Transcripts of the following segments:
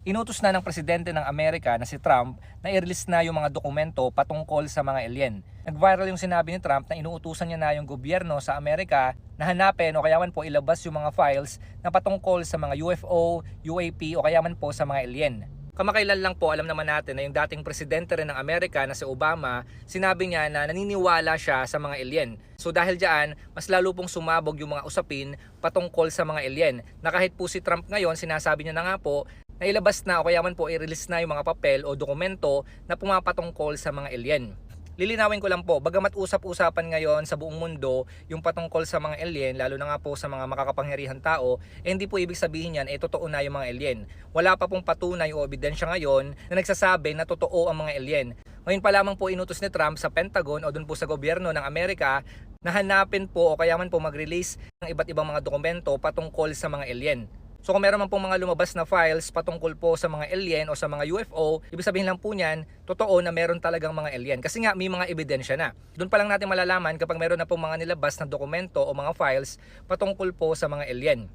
Inutos na ng presidente ng Amerika na si Trump na i-release na yung mga dokumento patungkol sa mga alien. Nag-viral yung sinabi ni Trump na inuutusan niya na yung gobyerno sa Amerika na hanapin o kaya man po ilabas yung mga files na patungkol sa mga UFO, UAP o kaya man po sa mga alien. Kamakailan lang po, alam naman natin na yung dating presidente rin ng Amerika na si Obama, sinabi niya na naniniwala siya sa mga alien. So dahil diyan, mas lalo pong sumabog yung mga usapin patungkol sa mga alien. Na kahit po si Trump ngayon, sinasabi niya na nga po, na ilabas na o kaya man po i-release na yung mga papel o dokumento na pumapatungkol sa mga alien. Lilinawin ko lang po, bagamat usap-usapan ngayon sa buong mundo yung patungkol sa mga alien, lalo na nga po sa mga makakapangyarihan tao, hindi po ibig sabihin yan, totoo na yung mga alien. Wala pa pong patunay o ebidensya ngayon na nagsasabi na totoo ang mga alien. Ngayon pa lamang po inutos ni Trump sa Pentagon o dun po sa gobyerno ng Amerika na hanapin po o kaya man po mag-release ng iba't ibang mga dokumento patungkol sa mga alien. So kung meron man pong mga lumabas na files patungkol po sa mga alien o sa mga UFO, ibig sabihin lang po niyan, totoo na meron talagang mga alien. Kasi nga may mga ebidensya na. Doon pa lang natin malalaman kapag meron na pong mga nilabas na dokumento o mga files patungkol po sa mga alien.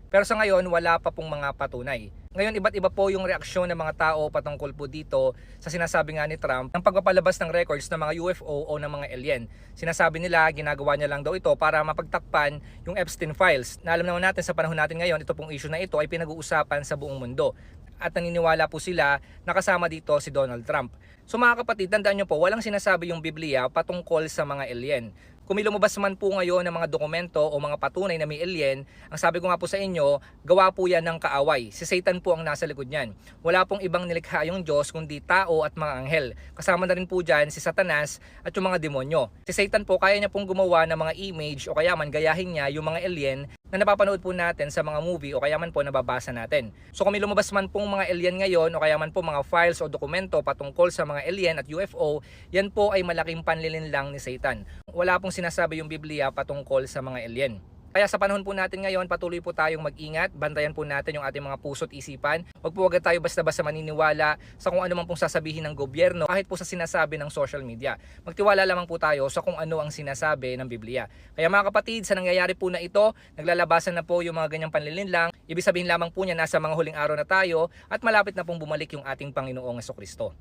Pero sa ngayon, wala pa pong mga patunay. Ngayon, iba't iba po yung reaksyon ng mga tao patungkol po dito sa sinasabi nga ni Trump ng pagpapalabas ng records ng mga UFO o ng mga alien. Sinasabi nila, ginagawa niya lang daw ito para mapagtakpan yung Epstein files. Na alam naman natin sa panahon natin ngayon, ito pong issue na ito ay pinag-uusapan sa buong mundo. At naniniwala po sila na kasama dito si Donald Trump. So mga kapatid, tandaan nyo po, walang sinasabi yung Biblia patungkol sa mga alien. Kung may lumabas man po ngayon ng mga dokumento o mga patunay na may alien, ang sabi ko nga po sa inyo, gawa po yan ng kaaway. Si Satan po ang nasa likod niyan. Wala pong ibang nilikha yung Diyos kundi tao at mga anghel. Kasama na rin po dyan si Satanas at yung mga demonyo. Si Satan po kaya niya pong gumawa ng mga image o kaya man gayahin niya yung mga alien na napapanood po natin sa mga movie o kaya man po nababasa natin. So kung may lumabas man pong mga alien ngayon o kaya man po mga files o dokumento patungkol sa mga alien at UFO, yan po ay malaking panlilinlang ni Satan. Wala pong sinasabi yung Biblia patungkol sa mga alien. Kaya sa panahon po natin ngayon, patuloy po tayong mag-ingat, bantayan po natin yung ating mga puso't isipan. Huwag po agad tayo basta-basta maniniwala sa kung ano man pong sasabihin ng gobyerno, kahit po sa sinasabi ng social media. Magtiwala lamang po tayo sa kung ano ang sinasabi ng Biblia. Kaya mga kapatid, sa nangyayari po na ito, naglalabasan na po yung mga ganyang panlilinlang. Ibig sabihin lamang po niya nasa mga huling araw na tayo at malapit na pong bumalik yung ating Panginoong Jesucristo.